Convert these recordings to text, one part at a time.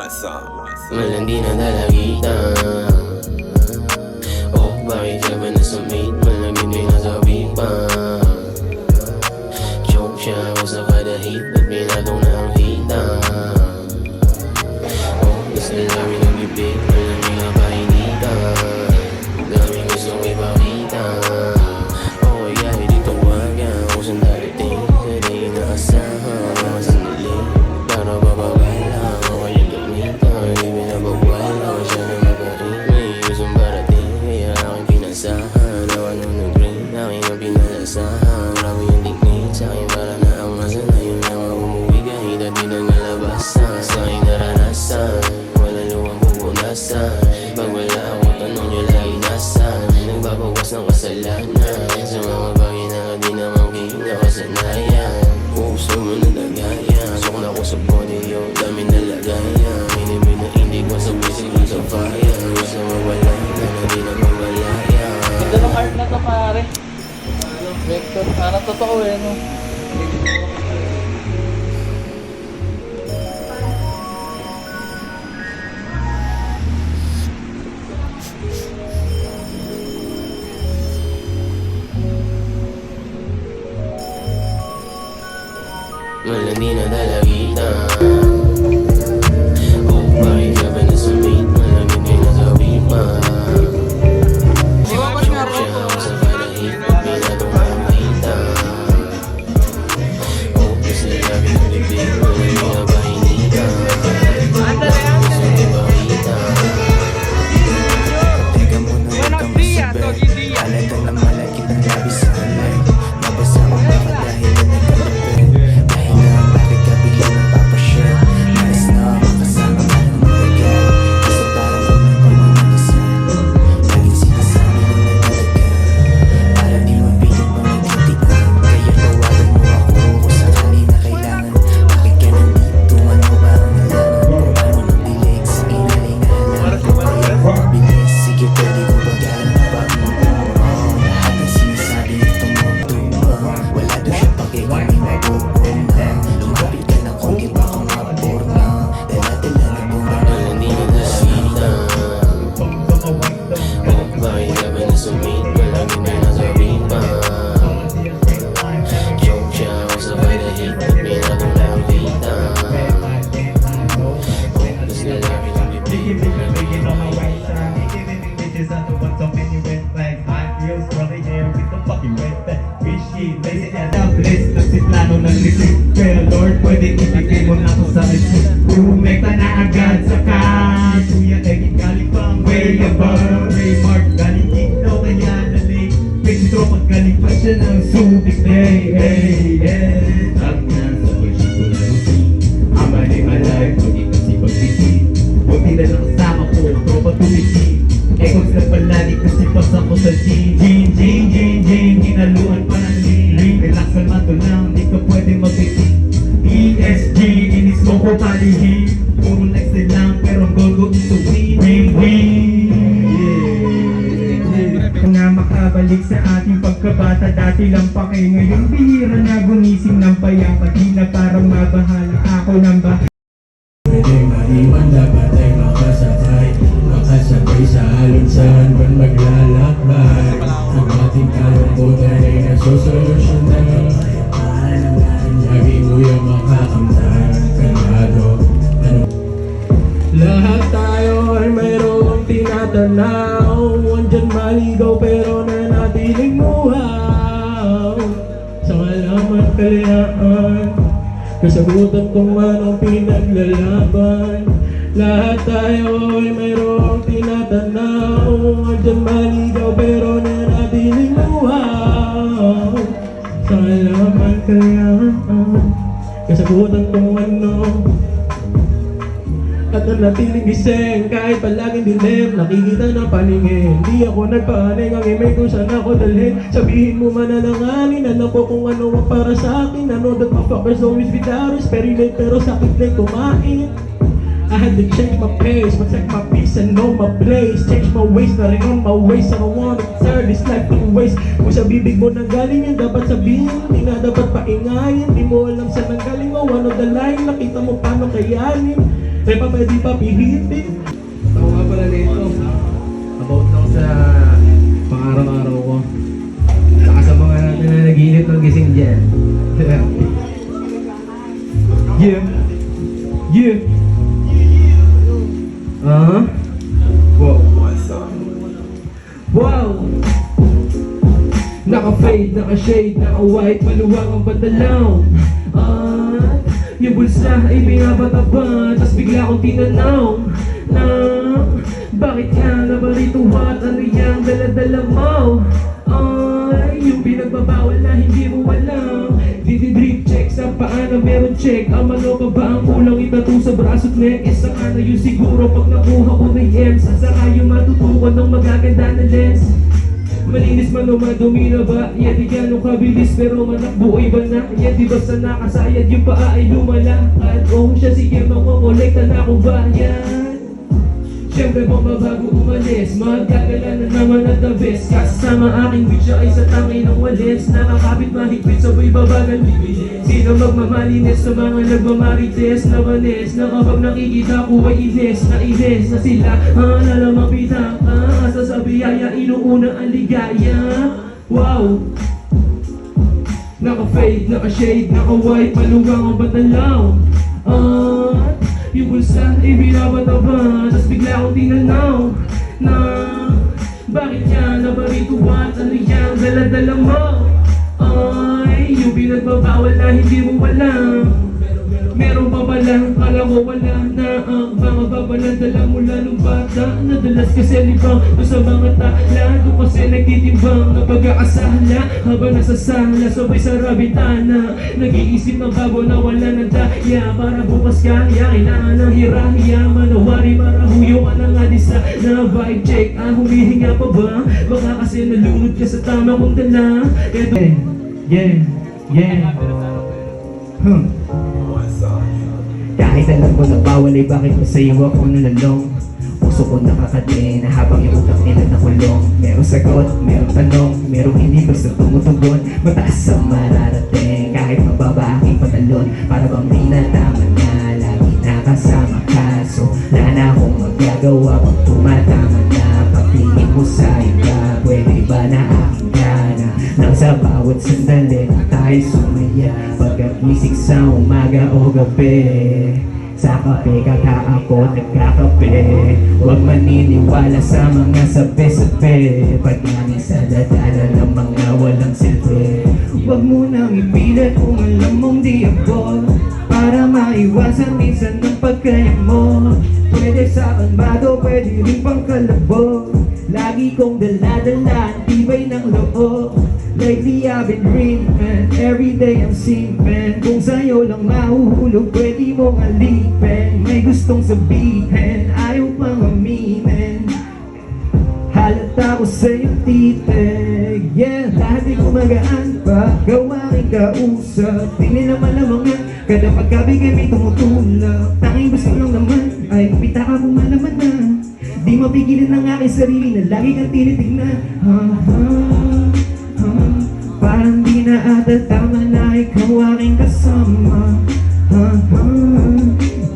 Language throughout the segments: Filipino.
Malandi na dalagitan. Oh, bakit ka ba nasumit? Malamig ay nasabi pa. Choke siya ako sa kada hit at pinatong na ang hita. Oh, gusto namin ang bibig, malamig na painitan. Daming gustong ipakita. Oh, yeah, hindi tawagan kung saan darating. Kada inaasahan mga sandali. Para babawala ako kayang gamitan. Hindi binabawala ko siya na mabait. May gustong parating, kaya aking pinasahan. Ako nung green, aking ang pinalasahan. Grabe yung dignig sa'kin para na ang nasa na yun lang ang umuwi kahit at di nangalabasan. Sa'king naranasan, wala luwang pupunasan. Pag wala ako, tanong nyo lagi nasan. Nagbabawas ng kasalanan sa mga bagay na di naman kinakasanayan. Kung gusto mo na lagayan, sukla ko sa body, yo, dami na lagayan. Minibig na hindi ko sa basic kung sa fire. Gusto mawala na di na mawalaya. Ganda ng art na to pare. Vector, parang totoo eh no. Malandi na dalagitan. Oh, bakit ka ba nasumit? Malamig ay nasabi pa. Iwapas nga ro. Siya ako sa kada hit at pinatong na ang hita. Oh, gusto namin ang bibig, malamig na painitan. Gusto ipakita. Teka muna, huwag kang masabay. Halagang na malaki ng labi sa halay. Mabasa mo baka dahil na nagkalapit. Dahil na bakit ka biglang napapasya. Nais na makasama ka ng matagal. Kasi parang unang pamamagisan. Laging sinasabi na nagalaga. Para di mapilit pangitian. Kaya tawagan mo ako kung sakali na kailangan. Bakit ka nandito? Ano ba ang nalaman? Kung paano nagdilig sa inalay na halaman ko. Kaya mabilis, sige pwede ko pagkalan pa mo. Lahat ng sinasabi itong magtubang. Wala doon siya pakikami mapupuna. Lumapit ka ng konti baka mapurna. Dala-dala na muna. Malandi na dalagitan. Oh, bakit ka ba nasumit? Malamig ay nasabi pa. Choke siya ako sa kada hit at pinatong na ang hita. Oh, gusto namin ang bibig, malamig na painitan. Plano ng lisip kaya Lord, pwede ibigay mo na ako sa lisip. Umekta na agad sa cash. Kuya, egit galing pang way above. Raymart, galing dito kaya nalig. Pwede pag galing pa siya ng subic. Hey, hey, hey. Ang nasa version ko na routine. Ama ni alive, pwede kasi pagpitin. Buti na lang kasama ko, tropa tumitin. Echoes na palagi kasi pasa ko sa gin. Gin, gin, gin, gin. Ginaluan pa ng ring. Relax naman to lang, di ka pwede mag-itin. ESG, inis ko ko palihin. Puro next day lang, pero ang goal ko is to win. Win, win. Nga makabalik sa ating pagkabata. Dati lang pa kayo, ngayon bihira na gumising ng payapa. Di na parang mabahala ako ng bahay. Pwede maiwan, dapat ay makasabay. Makasabay sa alunsan, ban maglalakbay. Ang ating kalungkutan ay nasusolusyonan. Lagi mo yung makakamtan, kalmado. Lahat tayo ay mayroong tinatanaw. Andyan maligaw pero nanatiling muhaw. Sa malaman kalayaan, kasagutan kung anong pinaglalaban. Lahat tayo ay mayroong tinatanaw. Andyan maligaw pero nanatiling muhaw. Sa alaman kalayaan, kasagutan kung ano. At nanatiling gising kahit palaging dilim. Nakikita ng paningin, di ako nagpahaling. Ang imay kung saan ako dalhin. Sabihin mo man alanganin, alam ko kung ano ang para sa akin. I know that my fuckers always without experiment, pero sakit lang kumain. I had to change my pace, protect my peace and know my place. Change my ways, na rin on my ways. I don't wanna turn this life to waste. Kung sa bibig mo nanggaling yan, dapat sabihin. Di na dapat paingayin. Di mo alam saan nanggaling mo, one of the line. Nakita mo paano kayanin. May pa pwede pa pihitin. Ako nga pala nito. About lang sa pang-araw-araw ko. Saka sa mga nanaginip ng gising dyan. Yeah. Yeah. Wow. Wow! Naka-fade, naka-shade, naka-white, maluwang ang bandalaw. Yung bulsa ay pinapataba, tas bigla akong tinanaw na bakit ka nabarituhat, ano yung dala-dala mo? Yung pinagbabawal na hindi mo alam. Didi-drip check sa paano meron check. Ang mano ka ba ang kulang itato sa braso at neck? Isa ka na yun siguro pag nakuha ko na yung sasaka yung matutukan ng magaganda na lens. Malinis man o madumi na ba? Yan di gano'ng kabilis pero manakbo iba na. Yan di basta nakasayad yung paa ay lumala. At siya sige makakolekta na akong bayan. Siyempre bago umalis, magkagala na naman at the best. Kasama aking bitch ay sa tangay ng walis. Nakakapit mahigpit sabay babagal bibilis. Sino magmamalinis sa mga nagmamarites na banes, na kapag nakikita ko ay inis na sila nalamang pitaka. Sa biyaya inuuna ang ligaya. Wow! Naka-fade, naka-shade, naka-white, maluwang ang batalaw. Yung bulsa ay binabataba, tas bigla akong tinanaw na bakit yan nabarituan, ano yan dala-dala mo? Yung pinagbabawal na hindi mo alam. Meron pa pala, kala ko wala na ang mga babalandala mula nung bata. Nadalas kasi libang sa mga tala, doon kasi nagtitimbang na pag-aasala. Habang nasa sala, sabay sa rabitana, nag-iisip ng babo na wala ng daya. Para bukas kaya, kailangan ng hirahiya. Manawari, marahuyo ka na nga di sa na vibe check. Humihinga pa ba? Baka kasi nalunod ka sa tama kong dala. Yeah. Yeah. Kahit alam ko na bawal ay bakit mo sa iyo ako nalong. Puso ko nakakadena habang yung utak nila nakulong. Merong sagot, merong tanong, merong hindi basta tumutugon. Mataas ang mararating kahit mababa aking patalon. Para bang di natama na lagi nakasama ka. So wala na akong magagawa pag tumatama na. Pagtingin mo sa iba, pwede ba na aking gana? Nang sa bawat sandali na tayo sumaya. Pagkagising sa umaga o gabi, sa kape kaka ako nagkakape. Huwag maniniwala sa mga sabi-sabi. Pagdating sa dadala ng mga walang silbi. Huwag mo nang ipilit kung alam mong di ako, para maiwasan minsan ng pagkaya mo. Pwede sa kalmado, pwede rin pang kalabo. Lagi kong dala-dala ang tibay ng loob. Lately I've been dreaming, everyday I'm simping. Kung sa'yo lang mahuhulog, pwede mong alipin. May gustong sabihin, ayaw pang aminin. Halata ko sa'yong titig. Yeah, lahat ay kumagaan pa, gawa aking kausap. Di nila malamangan, kada pagkabigay may tumutulak. Tanging gusto lang naman, ay pita ka kumalaman na. Di mapigilan ng aking sarili na lagi kang tinitignan. Parang di na ata tama na ikaw aking kasama.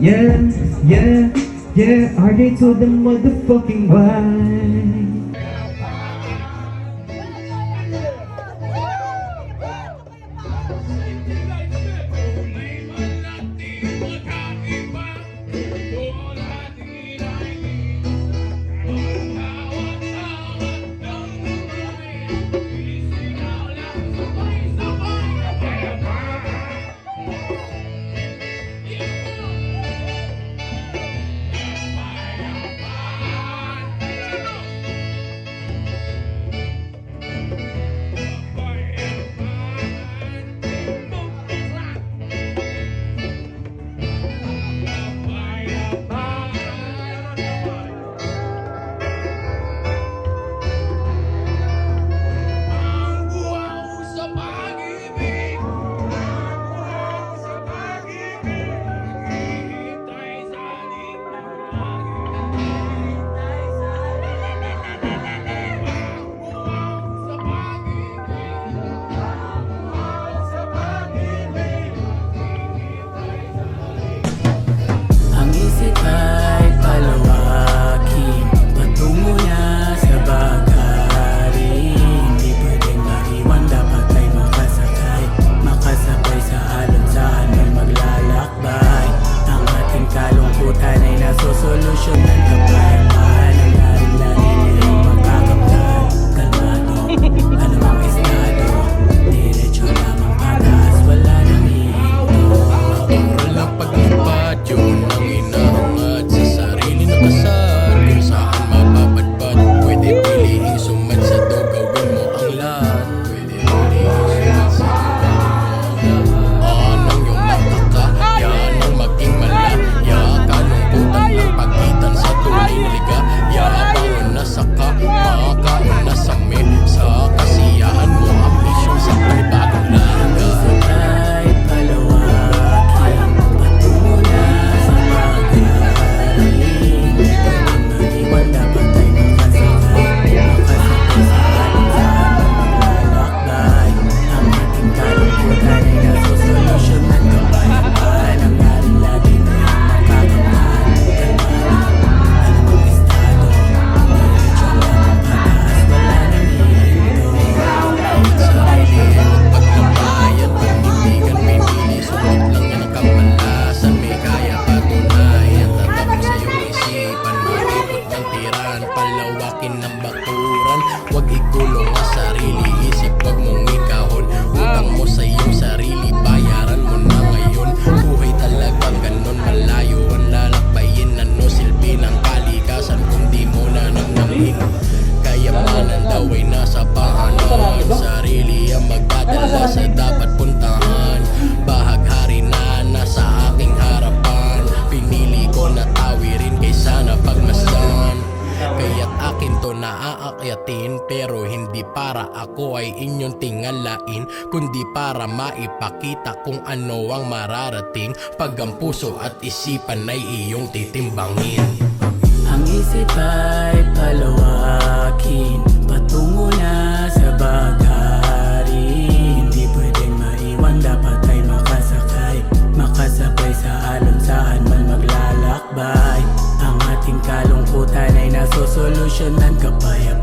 Yeah, yeah, yeah. Are they to the motherfucking why? ako ay inyong tingalain, kundi para maipakita kung ano ang mararating pag ang puso at isipan ay iyong titimbangin. Ang isip ay palawakin patungo na sa bagari. Hindi pwedeng maiwan, dapat ay makasakay, makasabay sa alon saan man maglalakbay. Ang ating kalungkutan ay nasosolusyonan, kapayapaan